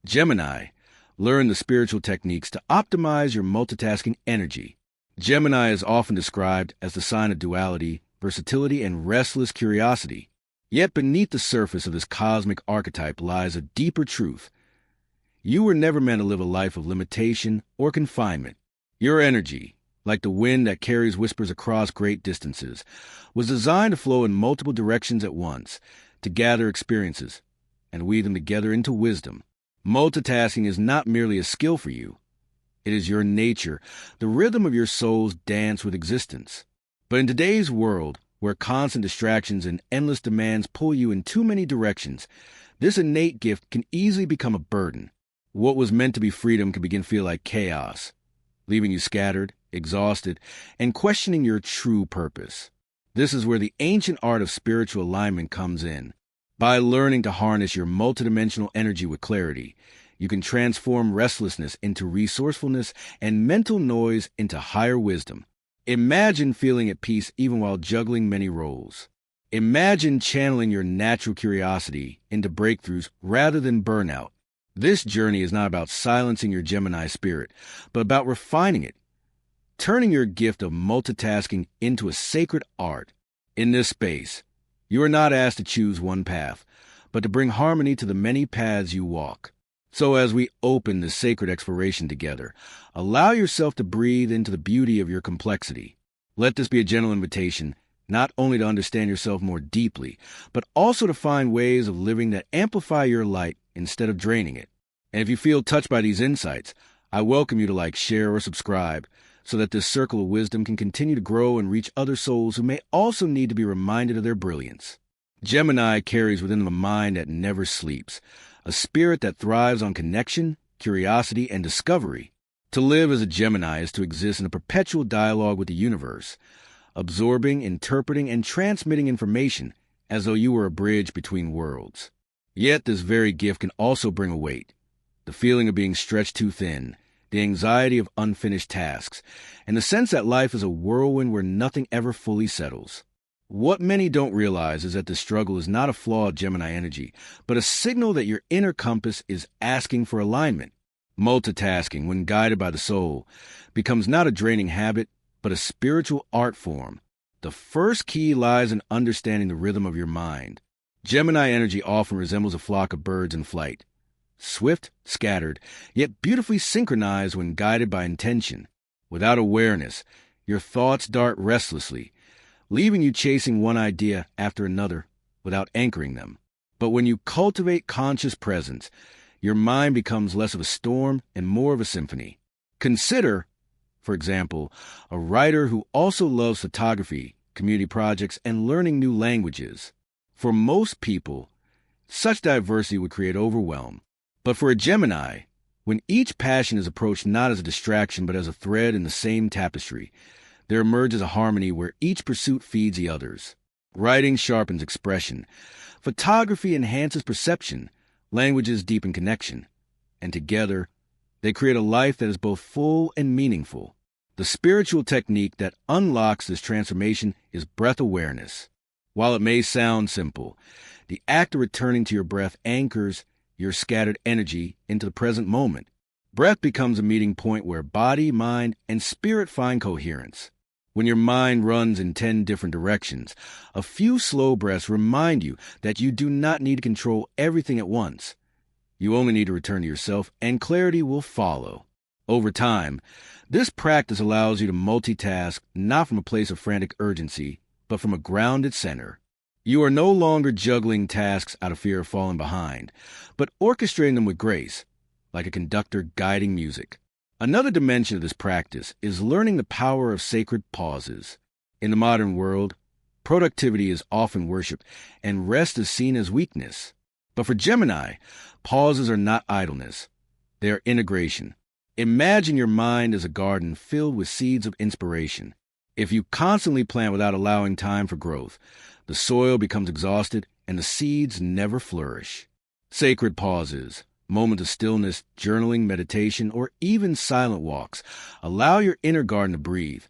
Gemini, learn the spiritual techniques to optimize your multitasking energy. Gemini is often described as the sign of duality, versatility, and restless curiosity. Yet beneath the surface of this cosmic archetype lies a deeper truth. You were never meant to live a life of limitation or confinement. Your energy, like the wind that carries whispers across great distances, was designed to flow in multiple directions at once, to gather experiences, and weave them together into wisdom. Multitasking is not merely a skill for you. It is your nature, the rhythm of your soul's dance with existence. But in today's world, where constant distractions and endless demands pull you in too many directions, this innate gift can easily become a burden. What was meant to be freedom can begin to feel like chaos, leaving you scattered, exhausted, and questioning your true purpose. This is where the ancient art of spiritual alignment comes in. By learning to harness your multidimensional energy with clarity, you can transform restlessness into resourcefulness and mental noise into higher wisdom. Imagine feeling at peace even while juggling many roles. Imagine channeling your natural curiosity into breakthroughs rather than burnout. This journey is not about silencing your Gemini spirit, but about refining it, turning your gift of multitasking into a sacred art. In this space, you are not asked to choose one path, but to bring harmony to the many paths you walk. So as we open this sacred exploration together, allow yourself to breathe into the beauty of your complexity. Let this be a gentle invitation, not only to understand yourself more deeply, but also to find ways of living that amplify your light instead of draining it. And if you feel touched by these insights, I welcome you to like, share, or subscribe so that this circle of wisdom can continue to grow and reach other souls who may also need to be reminded of their brilliance. Gemini carries within them a mind that never sleeps, a spirit that thrives on connection, curiosity, and discovery. To live as a Gemini is to exist in a perpetual dialogue with the universe, absorbing, interpreting, and transmitting information as though you were a bridge between worlds. Yet this very gift can also bring a weight, the feeling of being stretched too thin, the anxiety of unfinished tasks, and the sense that life is a whirlwind where nothing ever fully settles. What many don't realize is that the struggle is not a flaw of Gemini energy, but a signal that your inner compass is asking for alignment. Multitasking, when guided by the soul, becomes not a draining habit, but a spiritual art form. The first key lies in understanding the rhythm of your mind. Gemini energy often resembles a flock of birds in flight. Swift, scattered, yet beautifully synchronized when guided by intention. Without awareness, your thoughts dart restlessly, leaving you chasing one idea after another without anchoring them. But when you cultivate conscious presence, your mind becomes less of a storm and more of a symphony. Consider, for example, a writer who also loves photography, community projects, and learning new languages. For most people, such diversity would create overwhelm. But for a Gemini, when each passion is approached not as a distraction but as a thread in the same tapestry, there emerges a harmony where each pursuit feeds the others. Writing sharpens expression. Photography enhances perception. Languages deepen connection. And together, they create a life that is both full and meaningful. The spiritual technique that unlocks this transformation is breath awareness. While it may sound simple, the act of returning to your breath anchors your scattered energy into the present moment. Breath becomes a meeting point where body, mind, and spirit find coherence. When your mind runs in 10 different directions, a few slow breaths remind you that you do not need to control everything at once. You only need to return to yourself, and clarity will follow. Over time, this practice allows you to multitask not from a place of frantic urgency, but from a grounded center. You are no longer juggling tasks out of fear of falling behind, but orchestrating them with grace, like a conductor guiding music. Another dimension of this practice is learning the power of sacred pauses. In the modern world, productivity is often worshipped, and rest is seen as weakness. But for Gemini, pauses are not idleness. They are integration. Imagine your mind as a garden filled with seeds of inspiration. If you constantly plant without allowing time for growth, the soil becomes exhausted and the seeds never flourish. Sacred pauses, moments of stillness, journaling, meditation, or even silent walks allow your inner garden to breathe,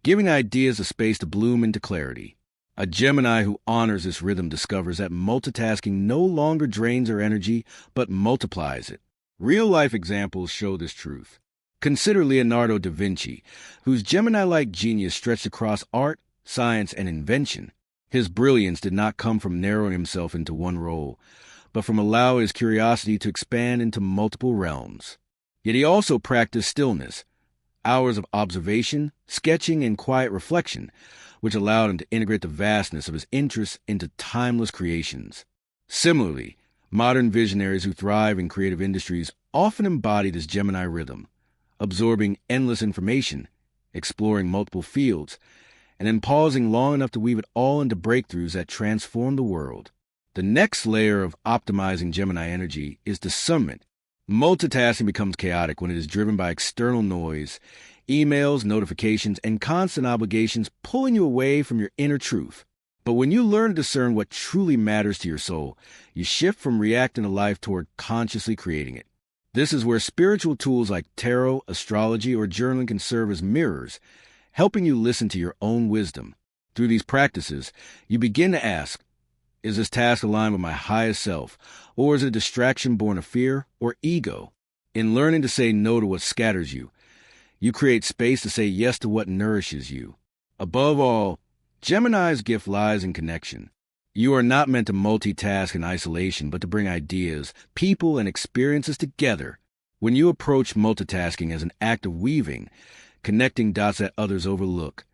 giving ideas a space to bloom into clarity. A Gemini who honors this rhythm discovers that multitasking no longer drains her energy, but multiplies it. Real-life examples show this truth. Consider Leonardo da Vinci, whose Gemini-like genius stretched across art, science, and invention. His brilliance did not come from narrowing himself into one role, but from allowing his curiosity to expand into multiple realms. Yet he also practiced stillness, hours of observation, sketching, and quiet reflection, which allowed him to integrate the vastness of his interests into timeless creations. Similarly, modern visionaries who thrive in creative industries often embody this Gemini rhythm, absorbing endless information, exploring multiple fields, and then pausing long enough to weave it all into breakthroughs that transform the world. The next layer of optimizing Gemini energy is discernment. Multitasking becomes chaotic when it is driven by external noise, emails, notifications, and constant obligations pulling you away from your inner truth. But when you learn to discern what truly matters to your soul, you shift from reacting to life toward consciously creating it. This is where spiritual tools like tarot, astrology, or journaling can serve as mirrors, helping you listen to your own wisdom. Through these practices, you begin to ask, is this task aligned with my highest self, or is it a distraction born of fear or ego? In learning to say no to what scatters you, you create space to say yes to what nourishes you. Above all, Gemini's gift lies in connection. You are not meant to multitask in isolation, but to bring ideas, people, and experiences together. When you approach multitasking as an act of weaving, connecting dots that others overlook,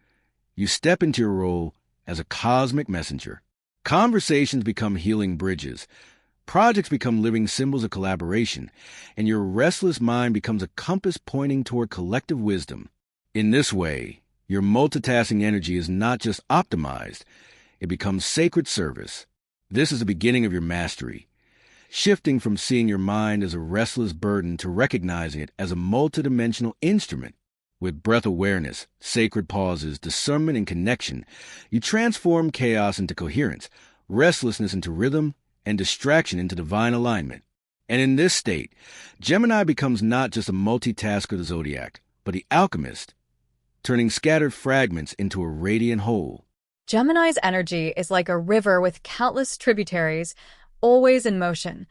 you step into your role as a cosmic messenger. Conversations become healing bridges, projects become living symbols of collaboration, and your restless mind becomes a compass pointing toward collective wisdom. In this way, your multitasking energy is not just optimized, it becomes sacred service. This is the beginning of your mastery, shifting from seeing your mind as a restless burden to recognizing it as a multidimensional instrument. With breath awareness, sacred pauses, discernment, and connection, you transform chaos into coherence, restlessness into rhythm, and distraction into divine alignment. And in this state, Gemini becomes not just a multitasker of the zodiac, but the alchemist, turning scattered fragments into a radiant whole. Gemini's energy is like a river with countless tributaries, always in motion,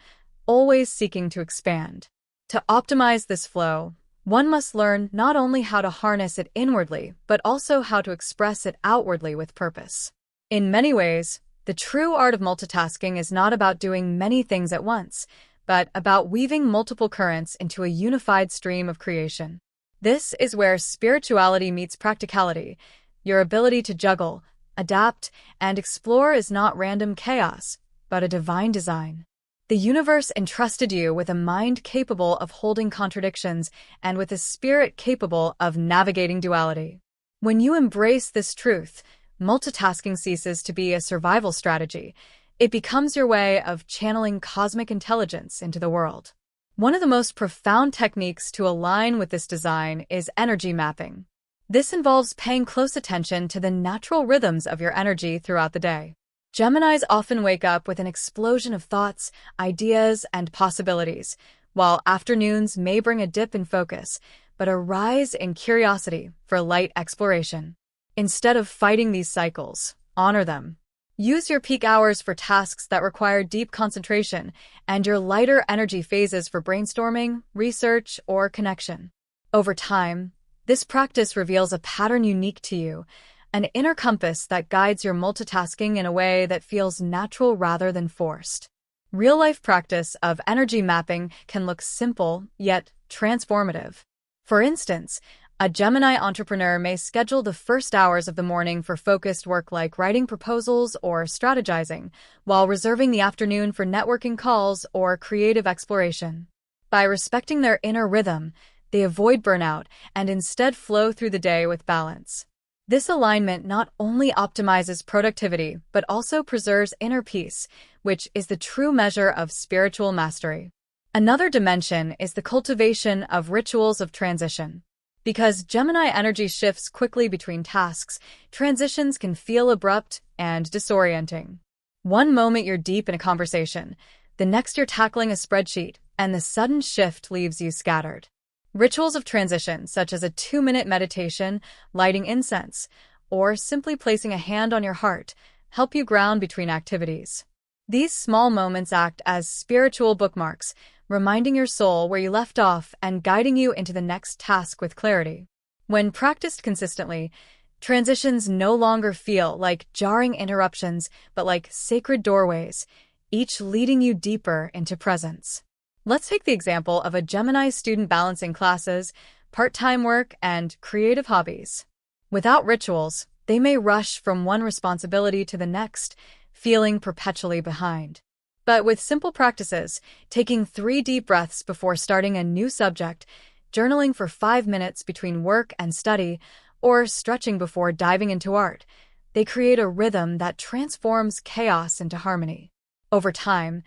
always seeking to expand. To optimize this flow, one must learn not only how to harness it inwardly, but also how to express it outwardly with purpose. In many ways, the true art of multitasking is not about doing many things at once, but about weaving multiple currents into a unified stream of creation. This is where spirituality meets practicality. Your ability to juggle, adapt, and explore is not random chaos, but a divine design. The universe entrusted you with a mind capable of holding contradictions and with a spirit capable of navigating duality. When you embrace this truth, multitasking ceases to be a survival strategy. It becomes your way of channeling cosmic intelligence into the world. One of the most profound techniques to align with this design is energy mapping. This involves paying close attention to the natural rhythms of your energy throughout the day. Geminis often wake up with an explosion of thoughts, ideas, and possibilities, while afternoons may bring a dip in focus, but a rise in curiosity for light exploration. Instead of fighting these cycles, honor them. Use your peak hours for tasks that require deep concentration and your lighter energy phases for brainstorming, research, or connection. Over time, this practice reveals a pattern unique to you, an inner compass that guides your multitasking in a way that feels natural rather than forced. Real-life practice of energy mapping can look simple, yet transformative. For instance, a Gemini entrepreneur may schedule the first hours of the morning for focused work like writing proposals or strategizing, while reserving the afternoon for networking calls or creative exploration. By respecting their inner rhythm, they avoid burnout and instead flow through the day with balance. This alignment not only optimizes productivity, but also preserves inner peace, which is the true measure of spiritual mastery. Another dimension is the cultivation of rituals of transition. Because Gemini energy shifts quickly between tasks, transitions can feel abrupt and disorienting. One moment you're deep in a conversation, the next you're tackling a spreadsheet, and the sudden shift leaves you scattered. Rituals of transition, such as a 2-minute meditation, lighting incense, or simply placing a hand on your heart, help you ground between activities. These small moments act as spiritual bookmarks, reminding your soul where you left off and guiding you into the next task with clarity. When practiced consistently, transitions no longer feel like jarring interruptions, but like sacred doorways, each leading you deeper into presence. Let's take the example of a Gemini student balancing classes, part-time work, and creative hobbies. Without rituals, they may rush from one responsibility to the next, feeling perpetually behind. But with simple practices, taking 3 deep breaths before starting a new subject, journaling for 5 minutes between work and study, or stretching before diving into art, they create a rhythm that transforms chaos into harmony. Over time,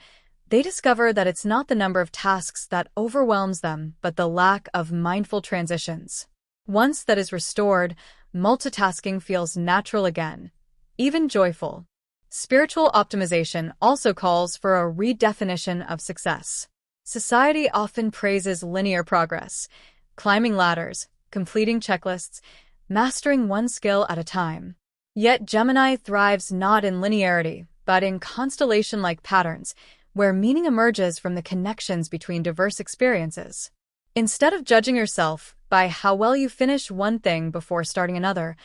they discover that it's not the number of tasks that overwhelms them, but the lack of mindful transitions. Once that is restored, multitasking feels natural again, even joyful. Spiritual optimization also calls for a redefinition of success. Society often praises linear progress, climbing ladders, completing checklists, mastering one skill at a time. Yet Gemini thrives not in linearity, but in constellation-like patterns, where meaning emerges from the connections between diverse experiences. Instead of judging yourself by how well you finish one thing before starting another,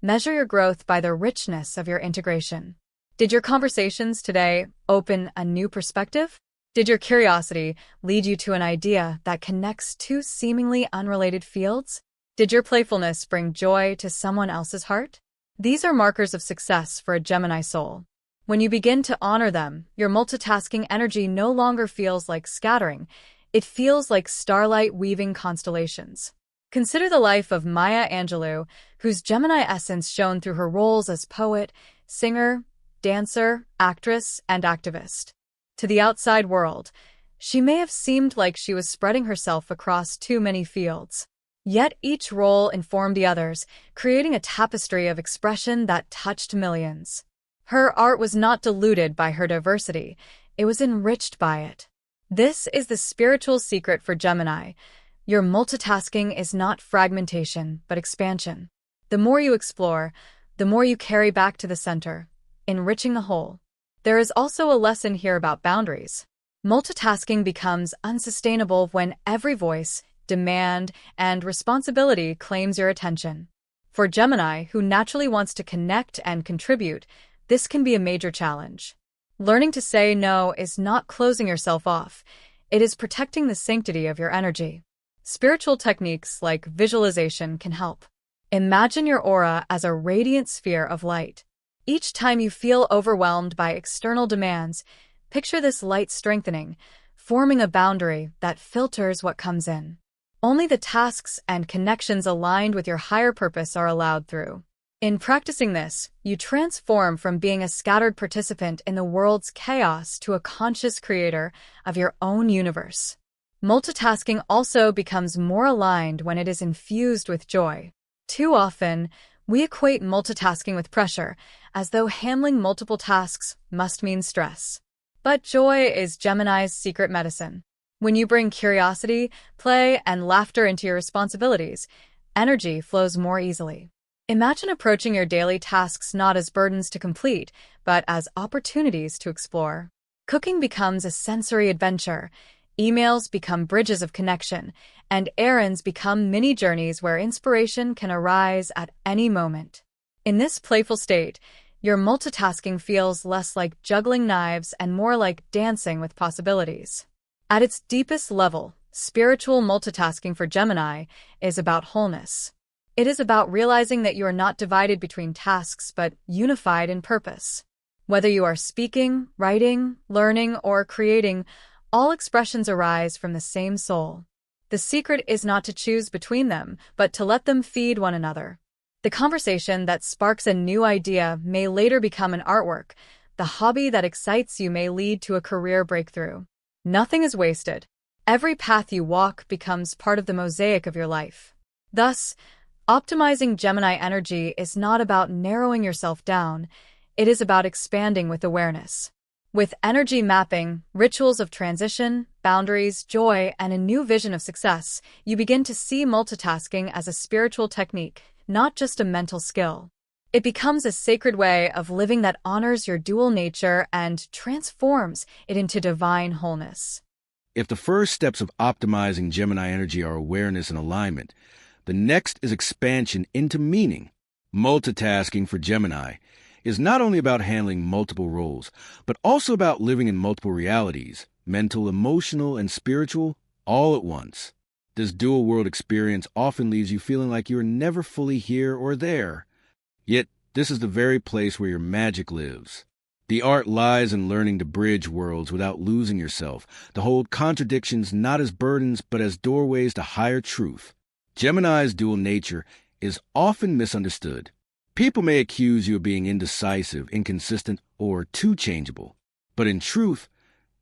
measure your growth by the richness of your integration. Did your conversations today open a new perspective? Did your curiosity lead you to an idea that connects 2 seemingly unrelated fields? Did your playfulness bring joy to someone else's heart? These are markers of success for a Gemini soul. When you begin to honor them, your multitasking energy no longer feels like scattering. It feels like starlight weaving constellations. Consider the life of Maya Angelou, whose Gemini essence shone through her roles as poet, singer, dancer, actress, and activist. To the outside world, she may have seemed like she was spreading herself across too many fields. Yet each role informed the others, creating a tapestry of expression that touched millions. Her art was not diluted by her diversity, it was enriched by it. This is the spiritual secret for Gemini. Your multitasking is not fragmentation, but expansion. The more you explore, the more you carry back to the center, enriching the whole. There is also a lesson here about boundaries. Multitasking becomes unsustainable when every voice, demand, and responsibility claims your attention. For Gemini, who naturally wants to connect and contribute, this can be a major challenge. Learning to say no is not closing yourself off. It is protecting the sanctity of your energy. Spiritual techniques like visualization can help. Imagine your aura as a radiant sphere of light. Each time you feel overwhelmed by external demands, picture this light strengthening, forming a boundary that filters what comes in. Only the tasks and connections aligned with your higher purpose are allowed through. In practicing this, you transform from being a scattered participant in the world's chaos to a conscious creator of your own universe. Multitasking also becomes more aligned when it is infused with joy. Too often, we equate multitasking with pressure, as though handling multiple tasks must mean stress. But joy is Gemini's secret medicine. When you bring curiosity, play, and laughter into your responsibilities, energy flows more easily. Imagine approaching your daily tasks not as burdens to complete, but as opportunities to explore. Cooking becomes a sensory adventure, emails become bridges of connection, and errands become mini journeys where inspiration can arise at any moment. In this playful state, your multitasking feels less like juggling knives and more like dancing with possibilities. At its deepest level, spiritual multitasking for Gemini is about wholeness. It is about realizing that you are not divided between tasks but unified in purpose. Whether you are speaking, writing, learning, or creating, all expressions arise from the same soul. The secret is not to choose between them, but to let them feed one another. The conversation that sparks a new idea may later become an artwork. The hobby that excites you may lead to a career breakthrough. Nothing is wasted. Every path you walk becomes part of the mosaic of your life. Thus, optimizing Gemini energy is not about narrowing yourself down. It is about expanding with awareness. With energy mapping, rituals of transition, boundaries, joy, and a new vision of success, you begin to see multitasking as a spiritual technique, not just a mental skill. It becomes a sacred way of living that honors your dual nature and transforms it into divine wholeness. If the first steps of optimizing Gemini energy are awareness and alignment, the next is expansion into meaning. Multitasking for Gemini is not only about handling multiple roles, but also about living in multiple realities, mental, emotional, and spiritual, all at once. This dual world experience often leaves you feeling like you are never fully here or there. Yet, this is the very place where your magic lives. The art lies in learning to bridge worlds without losing yourself, to hold contradictions not as burdens but as doorways to higher truth. Gemini's dual nature is often misunderstood. People may accuse you of being indecisive, inconsistent, or too changeable. But in truth,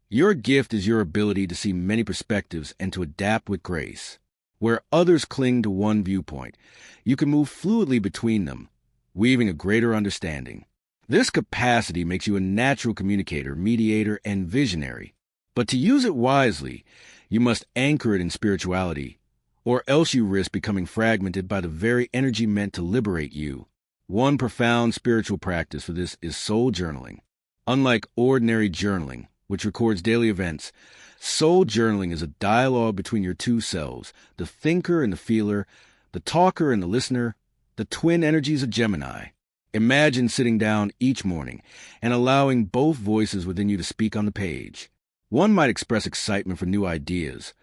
your gift is your ability to see many perspectives and to adapt with grace. Where others cling to one viewpoint, you can move fluidly between them, weaving a greater understanding. This capacity makes you a natural communicator, mediator, and visionary. But to use it wisely, you must anchor it in spirituality, or else you risk becoming fragmented by the very energy meant to liberate you. One profound spiritual practice for this is soul journaling. Unlike ordinary journaling, which records daily events, soul journaling is a dialogue between your two selves, the thinker and the feeler, the talker and the listener, the twin energies of Gemini. Imagine sitting down each morning and allowing both voices within you to speak on the page. One might express excitement for new ideas,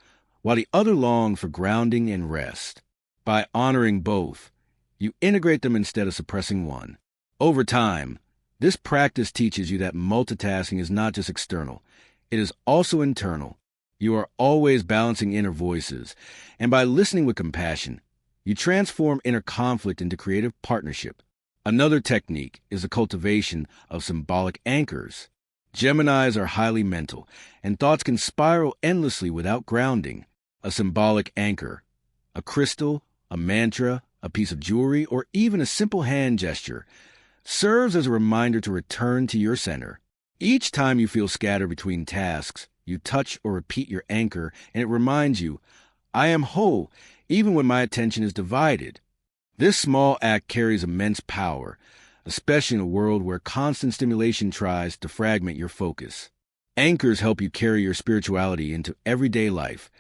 while the other longs for grounding and rest. By honoring both, you integrate them instead of suppressing one. Over time, this practice teaches you that multitasking is not just external, it is also internal. You are always balancing inner voices, and by listening with compassion, you transform inner conflict into creative partnership. Another technique is the cultivation of symbolic anchors. Geminis are highly mental, and thoughts can spiral endlessly without grounding. A symbolic anchor, a crystal, a mantra, a piece of jewelry, or even a simple hand gesture, serves as a reminder to return to your center. Each time you feel scattered between tasks, you touch or repeat your anchor, and it reminds you, I am whole, even when my attention is divided. This small act carries immense power, especially in a world where constant stimulation tries to fragment your focus. Anchors help you carry your spirituality into everyday life,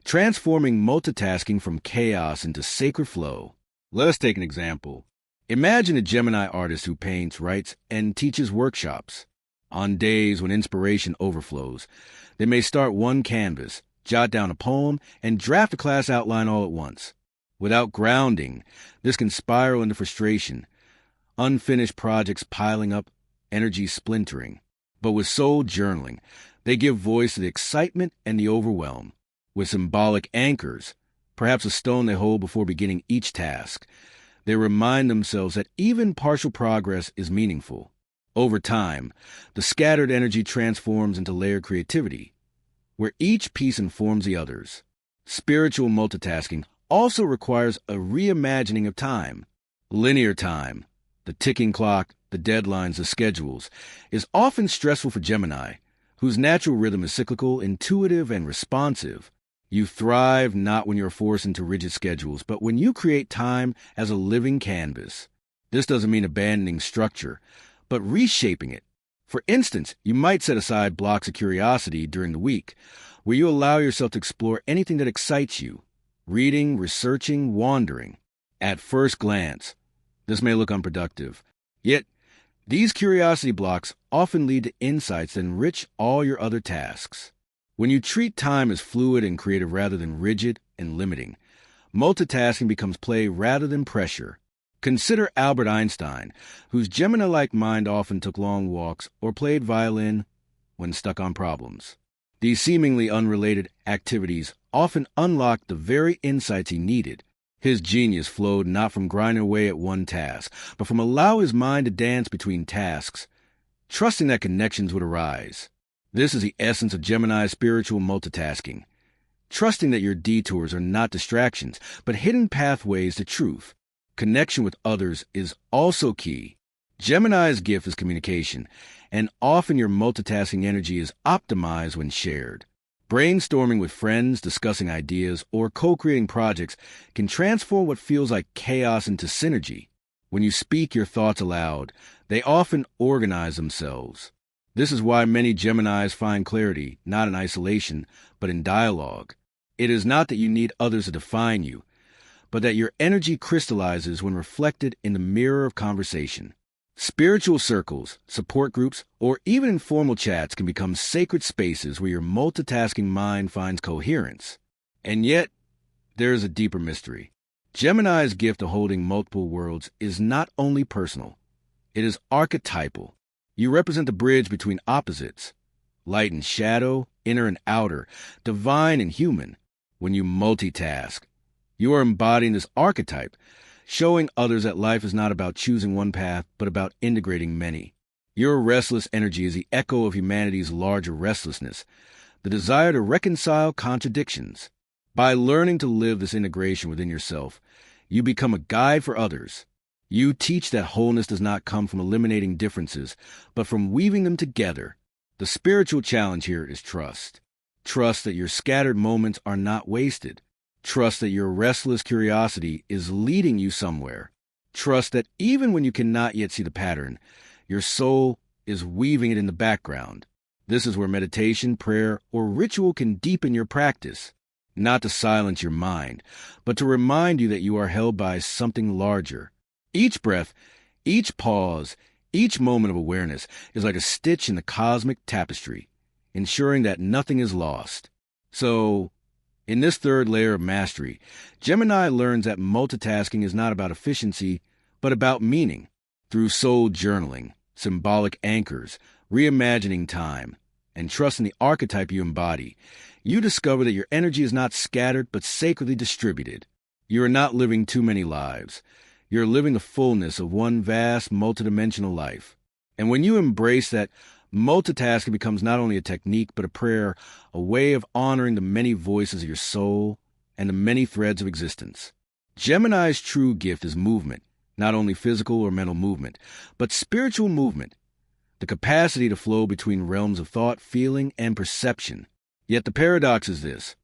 transforming multitasking from chaos into sacred flow. Let us take an example. Imagine a Gemini artist who paints, writes, and teaches workshops. On days when inspiration overflows, they may start one canvas, jot down a poem, and draft a class outline all at once. Without grounding, this can spiral into frustration, unfinished projects piling up, energy splintering. But with soul journaling, they give voice to the excitement and the overwhelm. With symbolic anchors, perhaps a stone they hold before beginning each task, they remind themselves that even partial progress is meaningful. Over time, the scattered energy transforms into layered creativity, where each piece informs the others. Spiritual multitasking also requires a reimagining of time. Linear time, the ticking clock, the deadlines, the schedules, is often stressful for Gemini, whose natural rhythm is cyclical, intuitive, and responsive. You thrive not when you're forced into rigid schedules, but when you create time as a living canvas. This doesn't mean abandoning structure, but reshaping it. For instance, you might set aside blocks of curiosity during the week, where you allow yourself to explore anything that excites you. Reading, researching, wandering. At first glance, this may look unproductive. Yet, these curiosity blocks often lead to insights that enrich all your other tasks. When you treat time as fluid and creative rather than rigid and limiting, multitasking becomes play rather than pressure. Consider Albert Einstein, whose Gemini-like mind often took long walks or played violin when stuck on problems. These seemingly unrelated activities often unlocked the very insights he needed. His genius flowed not from grinding away at one task, but from allowing his mind to dance between tasks, trusting that connections would arise. This is the essence of Gemini's spiritual multitasking, trusting that your detours are not distractions, but hidden pathways to truth. Connection with others is also key. Gemini's gift is communication, and often your multitasking energy is optimized when shared. Brainstorming with friends, discussing ideas, or co-creating projects can transform what feels like chaos into synergy. When you speak your thoughts aloud, they often organize themselves. This is why many Geminis find clarity, not in isolation, but in dialogue. It is not that you need others to define you, but that your energy crystallizes when reflected in the mirror of conversation. Spiritual circles, support groups, or even informal chats can become sacred spaces where your multitasking mind finds coherence. And yet, there is a deeper mystery. Gemini's gift of holding multiple worlds is not only personal, it is archetypal. You represent the bridge between opposites, light and shadow, inner and outer, divine and human. When you multitask, you are embodying this archetype, showing others that life is not about choosing one path, but about integrating many. Your restless energy is the echo of humanity's larger restlessness, the desire to reconcile contradictions. By learning to live this integration within yourself, you become a guide for others. You teach that wholeness does not come from eliminating differences, but from weaving them together. The spiritual challenge here is trust. Trust that your scattered moments are not wasted. Trust that your restless curiosity is leading you somewhere. Trust that even when you cannot yet see the pattern, your soul is weaving it in the background. This is where meditation, prayer, or ritual can deepen your practice. Not to silence your mind, but to remind you that you are held by something larger. Each breath, each pause, each moment of awareness is like a stitch in the cosmic tapestry, ensuring that nothing is lost. So, in this third layer of mastery, Gemini learns that multitasking is not about efficiency, but about meaning. Through soul journaling, symbolic anchors, reimagining time, and trusting the archetype you embody, you discover that your energy is not scattered but sacredly distributed. You are not living too many lives. You're living the fullness of one vast, multidimensional life. And when you embrace that, multitasking becomes not only a technique but a prayer, a way of honoring the many voices of your soul and the many threads of existence. Gemini's true gift is movement, not only physical or mental movement, but spiritual movement, the capacity to flow between realms of thought, feeling, and perception. Yet the paradox is this.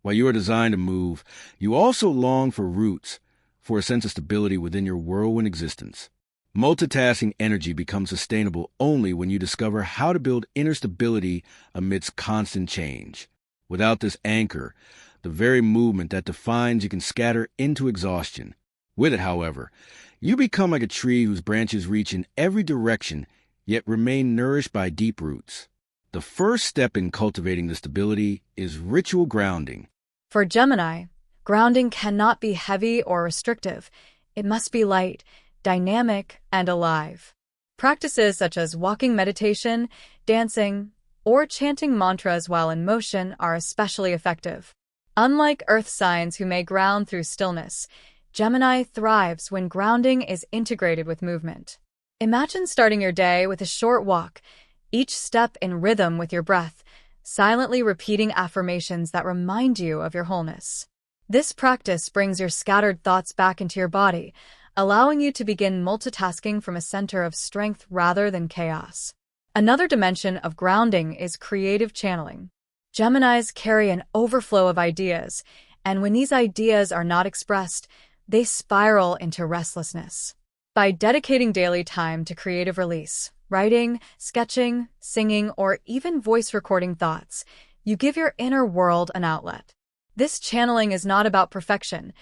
While you are designed to move, you also long for roots, for a sense of stability within your whirlwind existence. Multitasking energy becomes sustainable only when you discover how to build inner stability amidst constant change. Without this anchor, the very movement that defines you can scatter into exhaustion. With it, however, you become like a tree whose branches reach in every direction, yet remain nourished by deep roots. The first step in cultivating this stability is ritual grounding. For Gemini, grounding cannot be heavy or restrictive. It must be light, dynamic, and alive. Practices such as walking meditation, dancing, or chanting mantras while in motion are especially effective. Unlike Earth signs who may ground through stillness, Gemini thrives when grounding is integrated with movement. Imagine starting your day with a short walk, each step in rhythm with your breath, silently repeating affirmations that remind you of your wholeness. This practice brings your scattered thoughts back into your body, allowing you to begin multitasking from a center of strength rather than chaos. Another dimension of grounding is creative channeling. Geminis carry an overflow of ideas, and when these ideas are not expressed, they spiral into restlessness. By dedicating daily time to creative release, writing, sketching, singing, or even voice recording thoughts, you give your inner world an outlet. This channeling is not about perfection.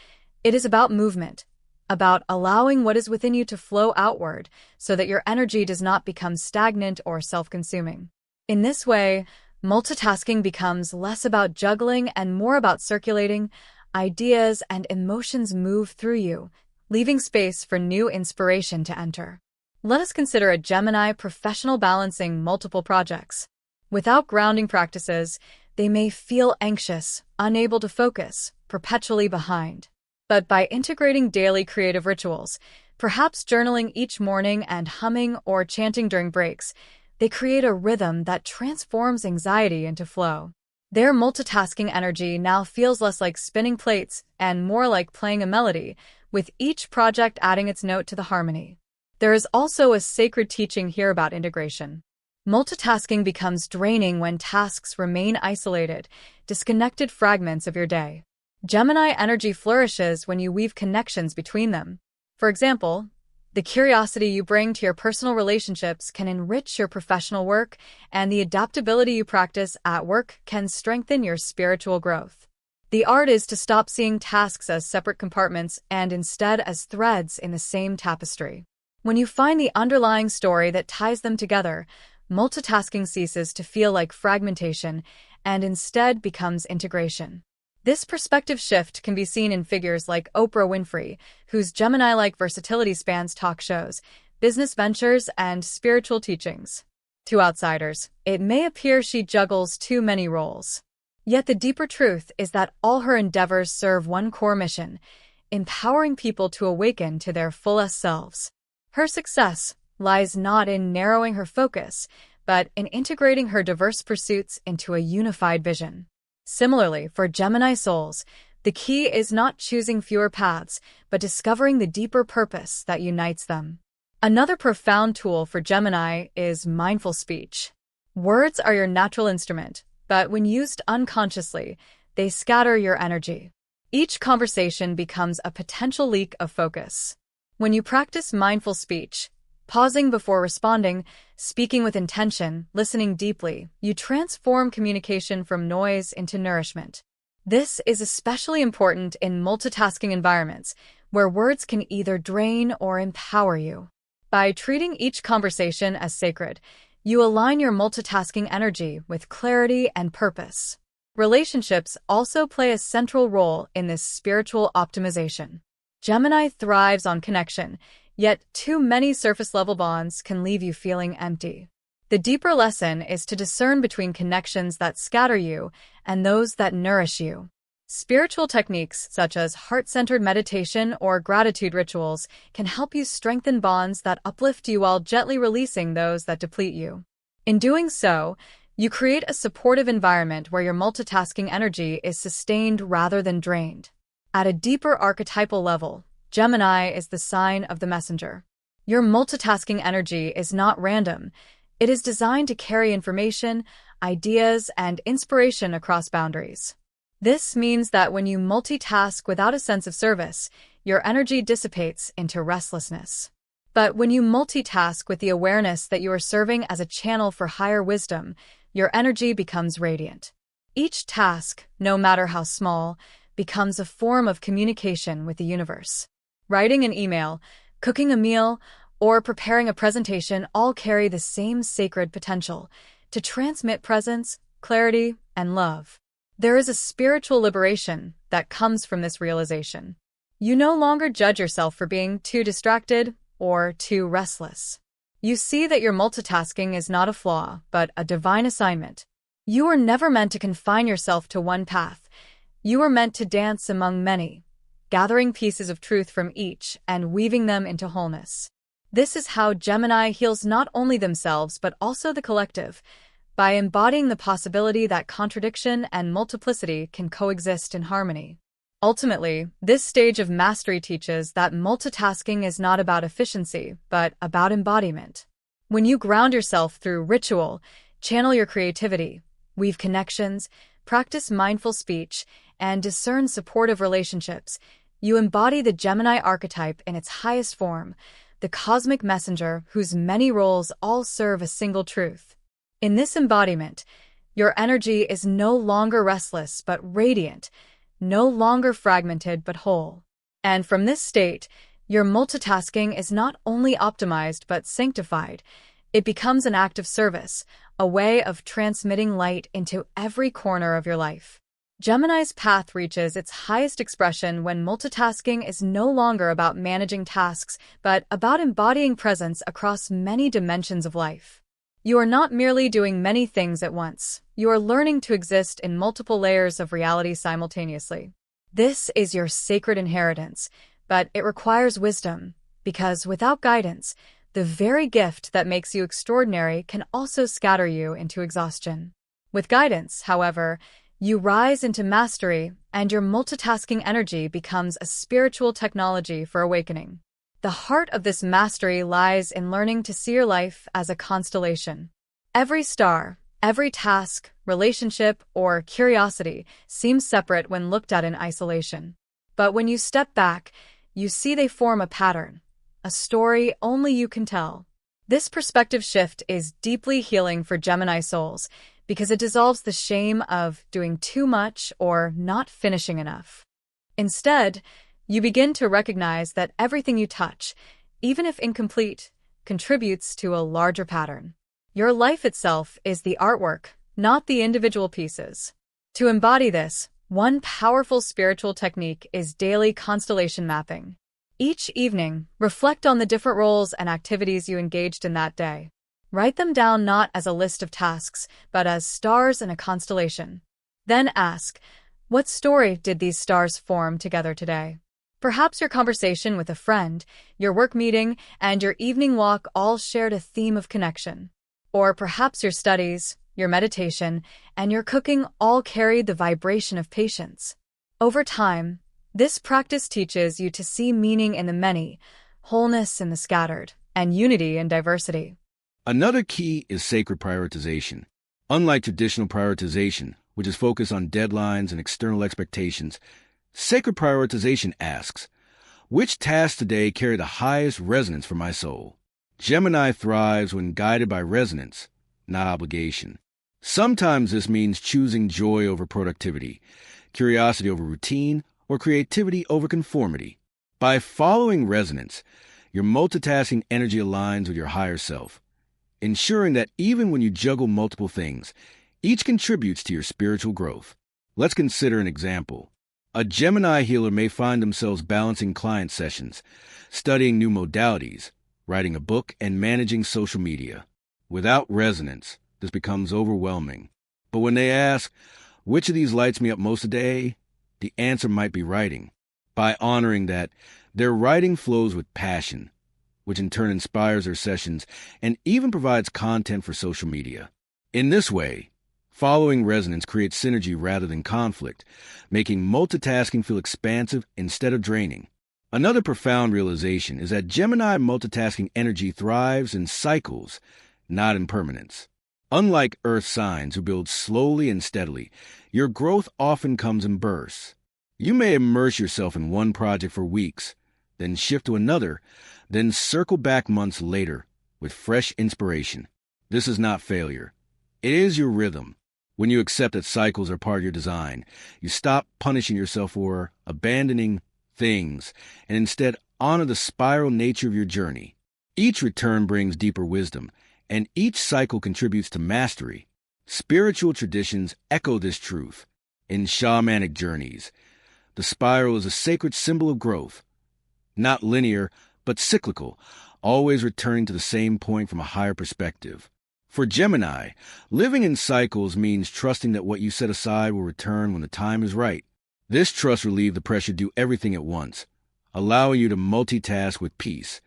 It is about movement, about allowing what is within you to flow outward so that your energy does not become stagnant or self-consuming. In this way, multitasking becomes less about juggling and more about circulating. Ideas and emotions move through you, leaving space for new inspiration to enter. Let us consider a Gemini professional balancing multiple projects. Without grounding practices, they may feel anxious, unable to focus, perpetually behind. But by integrating daily creative rituals, perhaps journaling each morning and humming or chanting during breaks, they create a rhythm that transforms anxiety into flow. Their multitasking energy now feels less like spinning plates and more like playing a melody, with each project adding its note to the harmony. There is also a sacred teaching here about integration. Multitasking becomes draining when tasks remain isolated, disconnected fragments of your day. Gemini energy flourishes when you weave connections between them. For example, The curiosity you bring to your personal relationships can enrich your professional work, and the adaptability you practice at work can strengthen your spiritual growth. The art is to stop seeing tasks as separate compartments and instead as threads in the same tapestry. When you find the underlying story that ties them together, multitasking ceases to feel like fragmentation and instead becomes integration. This perspective shift can be seen in figures like Oprah Winfrey, whose Gemini-like versatility spans talk shows, business ventures, and spiritual teachings. To outsiders, it may appear she juggles too many roles. Yet the deeper truth is that all her endeavors serve one core mission: empowering people to awaken to their fullest selves. Her success lies not in narrowing her focus, but in integrating her diverse pursuits into a unified vision. Similarly, for Gemini souls, the key is not choosing fewer paths, but discovering the deeper purpose that unites them. Another profound tool for Gemini is mindful speech. Words are your natural instrument, but when used unconsciously, they scatter your energy. Each conversation becomes a potential leak of focus. When you practice mindful speech, pausing before responding, speaking with intention, listening deeply, you transform communication from noise into nourishment. This is especially important in multitasking environments, where words can either drain or empower you. By treating each conversation as sacred, you align your multitasking energy with clarity and purpose. Relationships also play a central role in this spiritual optimization. Gemini thrives on connection, yet too many surface-level bonds can leave you feeling empty. The deeper lesson is to discern between connections that scatter you and those that nourish you. Spiritual techniques such as heart-centered meditation or gratitude rituals can help you strengthen bonds that uplift you while gently releasing those that deplete you. In doing so, you create a supportive environment where your multitasking energy is sustained rather than drained. At a deeper archetypal level, Gemini is the sign of the messenger. Your multitasking energy is not random. It is designed to carry information, ideas, and inspiration across boundaries. This means that when you multitask without a sense of service, your energy dissipates into restlessness. But when you multitask with the awareness that you are serving as a channel for higher wisdom, your energy becomes radiant. Each task, no matter how small, becomes a form of communication with the universe. Writing an email, cooking a meal, or preparing a presentation all carry the same sacred potential to transmit presence, clarity, and love. There is a spiritual liberation that comes from this realization. You no longer judge yourself for being too distracted or too restless. You see that your multitasking is not a flaw, but a divine assignment. You were never meant to confine yourself to one path. You were meant to dance among many, gathering pieces of truth from each and weaving them into wholeness. This is how Gemini heals not only themselves but also the collective, by embodying the possibility that contradiction and multiplicity can coexist in harmony. Ultimately, this stage of mastery teaches that multitasking is not about efficiency, but about embodiment. When you ground yourself through ritual, channel your creativity, weave connections, practice mindful speech, and discern supportive relationships, you embody the Gemini archetype in its highest form, the cosmic messenger whose many roles all serve a single truth. In this embodiment, your energy is no longer restless but radiant, no longer fragmented but whole. And from this state, your multitasking is not only optimized but sanctified. It becomes an act of service, a way of transmitting light into every corner of your life. Gemini's path reaches its highest expression when multitasking is no longer about managing tasks, but about embodying presence across many dimensions of life. You are not merely doing many things at once. You are learning to exist in multiple layers of reality simultaneously. This is your sacred inheritance, but it requires wisdom, because without guidance, the very gift that makes you extraordinary can also scatter you into exhaustion. With guidance, however, you rise into mastery, and your multitasking energy becomes a spiritual technology for awakening. The heart of this mastery lies in learning to see your life as a constellation. Every star, every task, relationship, or curiosity seems separate when looked at in isolation. But when you step back, you see they form a pattern, a story only you can tell. This perspective shift is deeply healing for Gemini souls because it dissolves the shame of doing too much or not finishing enough. Instead, you begin to recognize that everything you touch, even if incomplete, contributes to a larger pattern. Your life itself is the artwork, not the individual pieces. To embody this, one powerful spiritual technique is daily constellation mapping. Each evening, reflect on the different roles and activities you engaged in that day. Write them down not as a list of tasks, but as stars in a constellation. Then ask, what story did these stars form together today? Perhaps your conversation with a friend, your work meeting, and your evening walk all shared a theme of connection. Or perhaps your studies, your meditation, and your cooking all carried the vibration of patience. Over time, this practice teaches you to see meaning in the many, wholeness in the scattered, and unity in diversity. Another key is sacred prioritization. Unlike traditional prioritization, which is focused on deadlines and external expectations, sacred prioritization asks, which tasks today carry the highest resonance for my soul? Gemini thrives when guided by resonance, not obligation. Sometimes this means choosing joy over productivity, curiosity over routine, or creativity over conformity. By following resonance, your multitasking energy aligns with your higher self, ensuring that even when you juggle multiple things, each contributes to your spiritual growth. Let's consider an example. A Gemini healer may find themselves balancing client sessions, studying new modalities, writing a book, and managing social media. Without resonance, this becomes overwhelming. But when they ask, which of these lights me up most of the day? The answer might be writing. By honoring that, their writing flows with passion, which in turn inspires their sessions and even provides content for social media. In this way, following resonance creates synergy rather than conflict, making multitasking feel expansive instead of draining. Another profound realization is that Gemini multitasking energy thrives in cycles, not in permanence. Unlike Earth signs who build slowly and steadily, your growth often comes in bursts. You may immerse yourself in one project for weeks, then shift to another, then circle back months later with fresh inspiration. This is not failure. It is your rhythm. When you accept that cycles are part of your design, you stop punishing yourself for abandoning things and instead honor the spiral nature of your journey. Each return brings deeper wisdom, and each cycle contributes to mastery. Spiritual traditions echo this truth. In shamanic journeys, the spiral is a sacred symbol of growth, not linear, but cyclical, always returning to the same point from a higher perspective. For Gemini, living in cycles means trusting that what you set aside will return when the time is right. This trust relieves the pressure to do everything at once, allowing you to multitask with peace,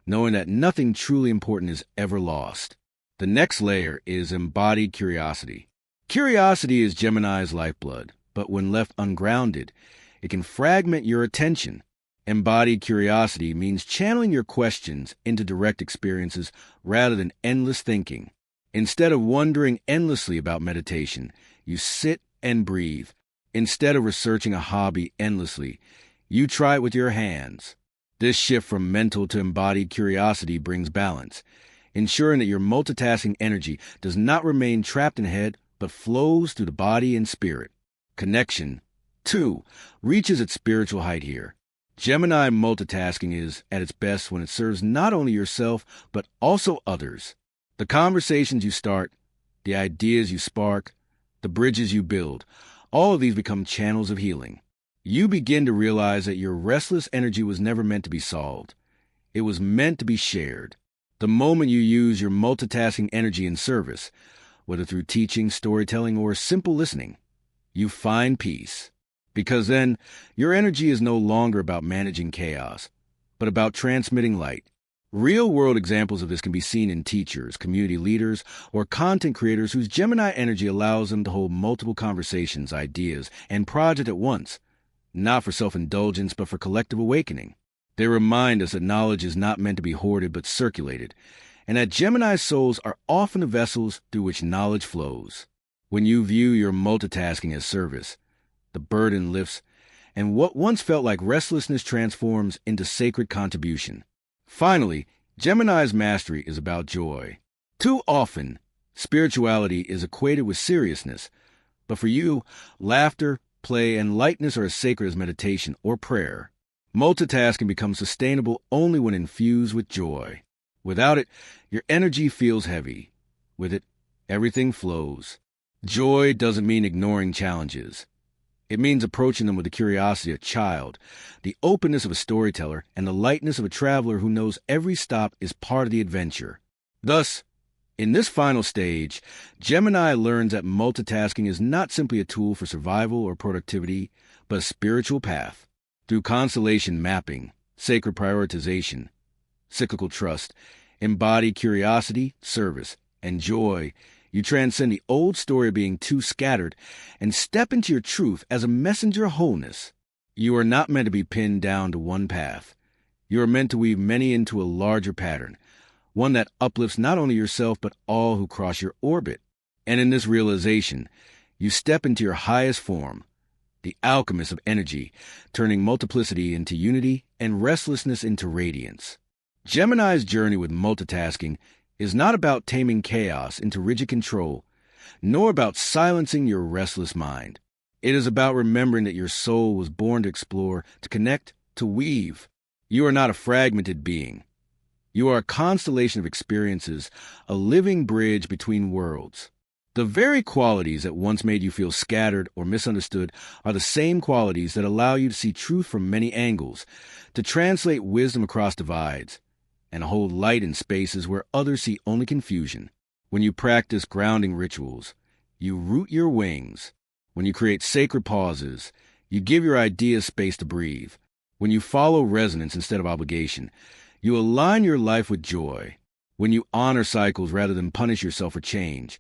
knowing that nothing truly important is ever lost. The next layer is embodied curiosity. Curiosity is Gemini's lifeblood, but when left ungrounded, it can fragment your attention. Embodied curiosity means channeling your questions into direct experiences rather than endless thinking. Instead of wondering endlessly about meditation, you sit and breathe. Instead of researching a hobby endlessly, you try it with your hands. This shift from mental to embodied curiosity brings balance, ensuring that your multitasking energy does not remain trapped in the head, but flows through the body and spirit. Connection, too, reaches its spiritual height here. Gemini multitasking is at its best when it serves not only yourself, but also others. The conversations you start, the ideas you spark, the bridges you build, all of these become channels of healing. You begin to realize that your restless energy was never meant to be solved. It was meant to be shared. The moment you use your multitasking energy in service, whether through teaching, storytelling, or simple listening, you find peace. Because then, your energy is no longer about managing chaos, but about transmitting light. Real-world examples of this can be seen in teachers, community leaders, or content creators whose Gemini energy allows them to hold multiple conversations, ideas, and projects at once, not for self-indulgence, but for collective awakening. They remind us that knowledge is not meant to be hoarded but circulated, and that Gemini souls are often the vessels through which knowledge flows. When you view your multitasking as service, the burden lifts, and what once felt like restlessness transforms into sacred contribution. Finally, Gemini's mastery is about joy. Too often, spirituality is equated with seriousness, but for you, laughter, play, and lightness are as sacred as meditation or prayer. Multitasking becomes sustainable only when infused with joy. Without it, your energy feels heavy. With it, everything flows. Joy doesn't mean ignoring challenges. It means approaching them with the curiosity of a child, the openness of a storyteller, and the lightness of a traveler who knows every stop is part of the adventure. Thus, in this final stage, Gemini learns that multitasking is not simply a tool for survival or productivity, but a spiritual path. Through constellation mapping, sacred prioritization, cyclical trust, embodied curiosity, service, and joy, you transcend the old story of being too scattered and step into your truth as a messenger of wholeness. You are not meant to be pinned down to one path. You are meant to weave many into a larger pattern, one that uplifts not only yourself but all who cross your orbit. And in this realization, you step into your highest form, the alchemist of energy, turning multiplicity into unity and restlessness into radiance. Gemini's journey with multitasking is not about taming chaos into rigid control, nor about silencing your restless mind. It is about remembering that your soul was born to explore, to connect, to weave. You are not a fragmented being. You are a constellation of experiences, a living bridge between worlds. The very qualities that once made you feel scattered or misunderstood are the same qualities that allow you to see truth from many angles, to translate wisdom across divides, and hold light in spaces where others see only confusion. When you practice grounding rituals, you root your wings. When you create sacred pauses, you give your ideas space to breathe. When you follow resonance instead of obligation, you align your life with joy. When you honor cycles rather than punish yourself for change,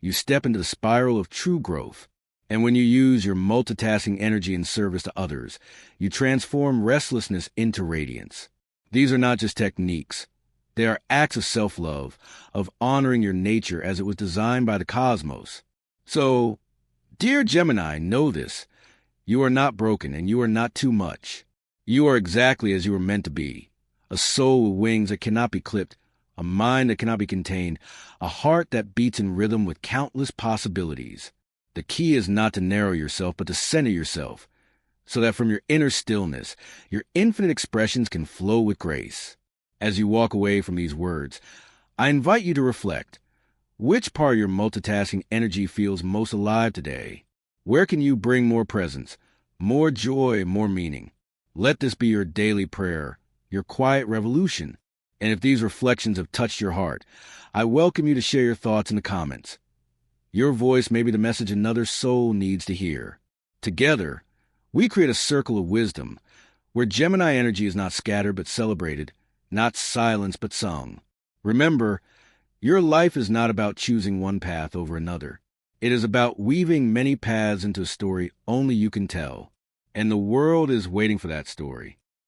you step into the spiral of true growth. And when you use your multitasking energy in service to others, you transform restlessness into radiance. These are not just techniques. They are acts of self-love, of honoring your nature as it was designed by the cosmos. So, dear Gemini, know this. You are not broken and you are not too much. You are exactly as you were meant to be. A soul with wings that cannot be clipped, a mind that cannot be contained, a heart that beats in rhythm with countless possibilities. The key is not to narrow yourself, but to center yourself, so that from your inner stillness, your infinite expressions can flow with grace. As you walk away from these words, I invite you to reflect. Which part of your multitasking energy feels most alive today? Where can you bring more presence, more joy, more meaning? Let this be your daily prayer, your quiet revolution. And if these reflections have touched your heart, I welcome you to share your thoughts in the comments. Your voice may be the message another soul needs to hear. Together, we create a circle of wisdom, where Gemini energy is not scattered but celebrated, not silenced but sung. Remember, your life is not about choosing one path over another. It is about weaving many paths into a story only you can tell. And the world is waiting for that story.